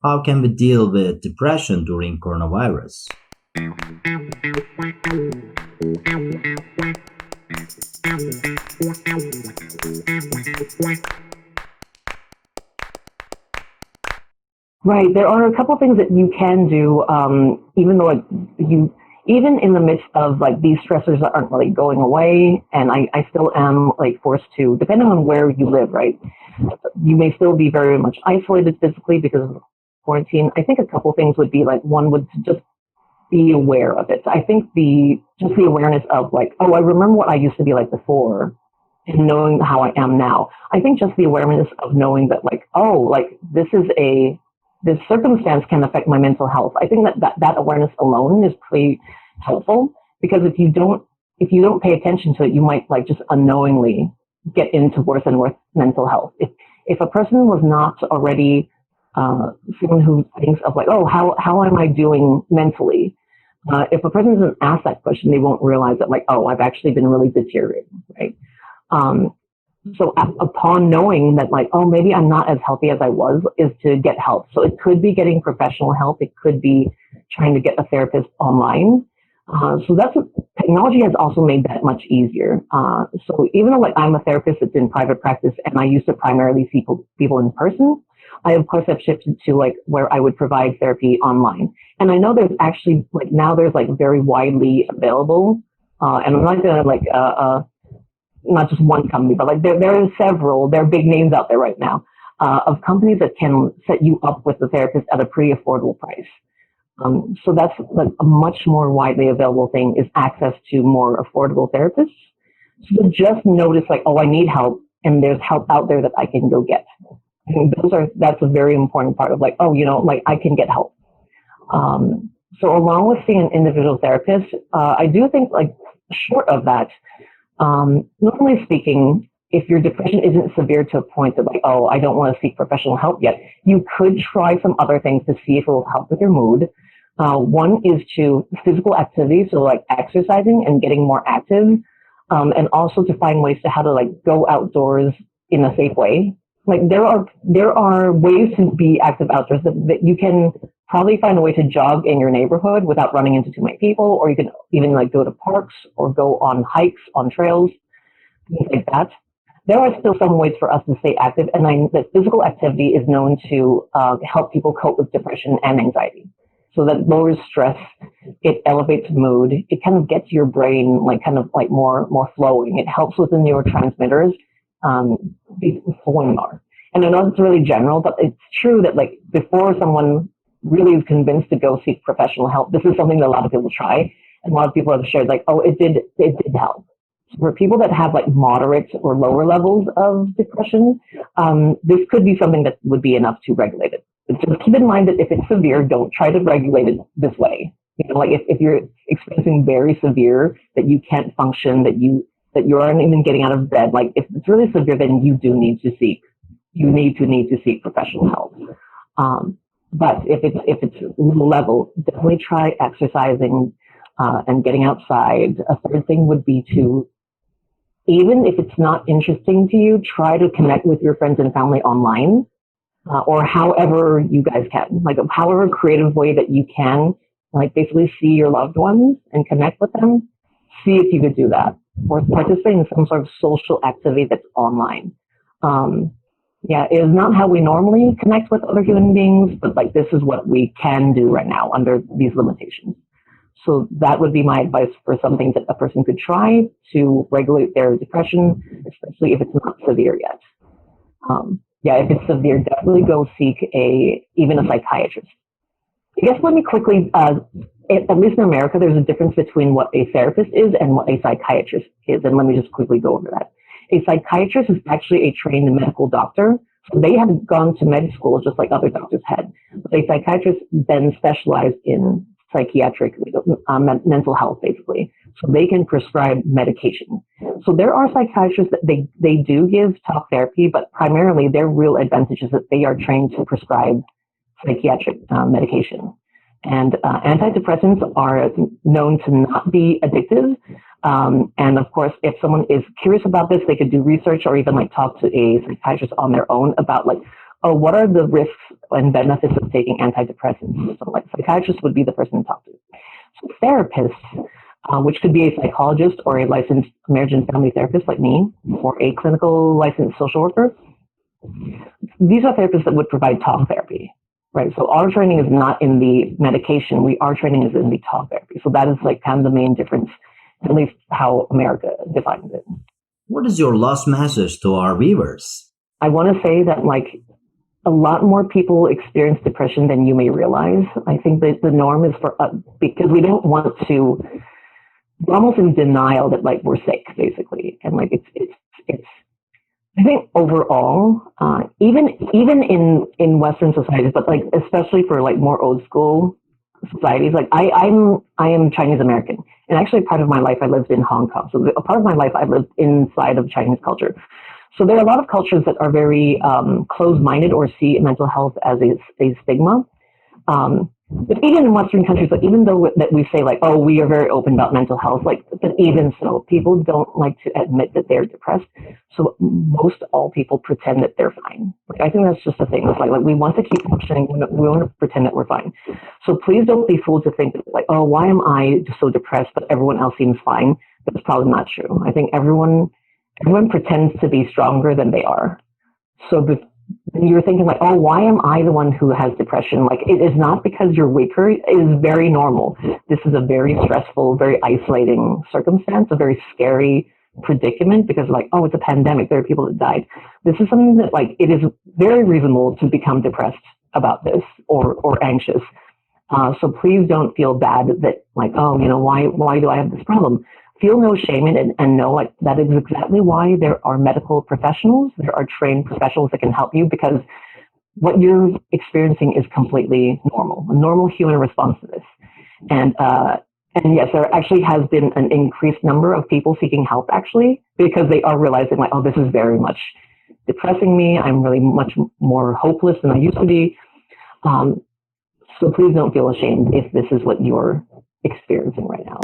How can we deal with depression during coronavirus? Right. There are a couple of things that you can do, even though even in the midst of like these stressors that aren't really going away, and I still am like forced to, depending on where you live, right? You may still be very much isolated physically because of quarantine. I think a couple things would be like, one would just be aware of it. I think just the awareness of like, oh, I remember what I used to be like before, and knowing how I am now. I think just the awareness of knowing that like, oh, like this circumstance can affect my mental health. I think that awareness alone is pretty helpful, because if you don't pay attention to it, you might like just unknowingly get into worse and worse mental health. If a person was not already someone who thinks of like, oh, how am I doing mentally? If a person doesn't ask that question, they won't realize that like, oh, I've actually been really deteriorating, right? So upon knowing that like, oh, maybe I'm not as healthy as I was, is to get help. So it could be getting professional help. It could be trying to get a therapist online. So technology has also made that much easier. So even though like I'm a therapist that's in private practice and I used to primarily see people in person, I of course have shifted to like where I would provide therapy online. And I know there's actually like now there's like very widely available, and I'm not gonna like not just one company, but like there are several, there are big names out there right now, of companies that can set you up with a therapist at a pretty affordable price. So that's like a much more widely available thing, is access to more affordable therapists. So just notice like, oh, I need help, and there's help out there that I can go get. I think that's a very important part of like, oh, like I can get help. So along with seeing an individual therapist, I do think like short of that, normally speaking, if your depression isn't severe to a point that like, oh, I don't want to seek professional help yet, you could try some other things to see if it will help with your mood. One is to physical activity, so like exercising and getting more active, and also to find ways to how to like go outdoors in a safe way. Like there are ways to be active outdoors that you can probably find a way to jog in your neighborhood without running into too many people, or you can even like go to parks or go on hikes, on trails, things like that. There are still some ways for us to stay active, and that physical activity is known to help people cope with depression and anxiety. So that lowers stress, it elevates mood, it kind of gets your brain like kind of like more flowing. It helps with the neurotransmitters be flowing more. And I know it's really general, but it's true that like before someone really is convinced to go seek professional help, this is something that a lot of people try, and a lot of people have shared like, oh, it did help. So for people that have like moderate or lower levels of depression, this could be something that would be enough to regulate it. But just keep in mind that if it's severe, don't try to regulate it this way. Like if you're experiencing very severe, that you can't function, that you aren't even getting out of bed, like if it's really severe, then you do need to seek professional help. But if it's low level, definitely try exercising and getting outside. A third thing would be to, even if it's not interesting to you, try to connect with your friends and family online, or however you guys can, like however creative way that you can, like basically see your loved ones and connect with them. See if you could do that, or participate in some sort of social activity that's online. It is not how we normally connect with other human beings, but like this is what we can do right now under these limitations. So that would be my advice for some things that a person could try to regulate their depression, especially if it's not severe yet. If it's severe, definitely go seek even a psychiatrist. I guess let me quickly, at least in America, there's a difference between what a therapist is and what a psychiatrist is. And let me just quickly go over that. A psychiatrist is actually a trained medical doctor. So they have gone to med school just like other doctors had. But a psychiatrist then specialized in psychiatric mental health, basically. So they can prescribe medication. So there are psychiatrists that they do give talk therapy, but primarily their real advantage is that they are trained to prescribe psychiatric medication. And antidepressants are known to not be addictive. And of course, if someone is curious about this, they could do research or even like talk to a psychiatrist on their own about like, oh, what are the risks and benefits of taking antidepressants? So like psychiatrists would be the person to talk to. So therapists, which could be a psychologist or a licensed marriage and family therapist like me, or a clinical licensed social worker, these are therapists that would provide talk therapy, right? So our training is not in the medication. Our training is in the talk therapy. So that is like kind of the main difference, at least how America defines it. What is your last message to our viewers? I want to say that like a lot more people experience depression than you may realize. I think that the norm is for us, because we don't want to, we're almost in denial that like we're sick, basically. And like it's I think overall, even in Western societies, but like especially for like more old school societies, like I am Chinese American, and actually part of my life I lived in Hong Kong. So a part of my life I lived inside of Chinese culture. So there are a lot of cultures that are very closed-minded or see mental health as a stigma. But even in Western countries, like even though that we say like, oh, we are very open about mental health, like, but even so, people don't like to admit that they're depressed. So most all people pretend that they're fine. Like I think that's just the thing. It's like we want to keep functioning. We want to pretend that we're fine. So please don't be fooled to think that like, oh, why am I so depressed, but everyone else seems fine? That's probably not true. I think everyone pretends to be stronger than they are. So you're thinking like, oh, why am I the one who has depression? Like it is not because you're weaker. It is very normal. This is a very stressful, very isolating circumstance, a very scary predicament because like, oh, it's a pandemic. There are people that died. This is something that like, it is very reasonable to become depressed about this or anxious. So please don't feel bad that like, oh, you know, why do I have this problem? Feel no shame in it and know like that is exactly why there are medical professionals, there are trained professionals that can help you, because what you're experiencing is completely normal, a normal human response to this. And yes, there actually has been an increased number of people seeking help actually, because they are realizing like, oh, this is very much depressing me. I'm really much more hopeless than I used to be. So please don't feel ashamed if this is what you're experiencing right now.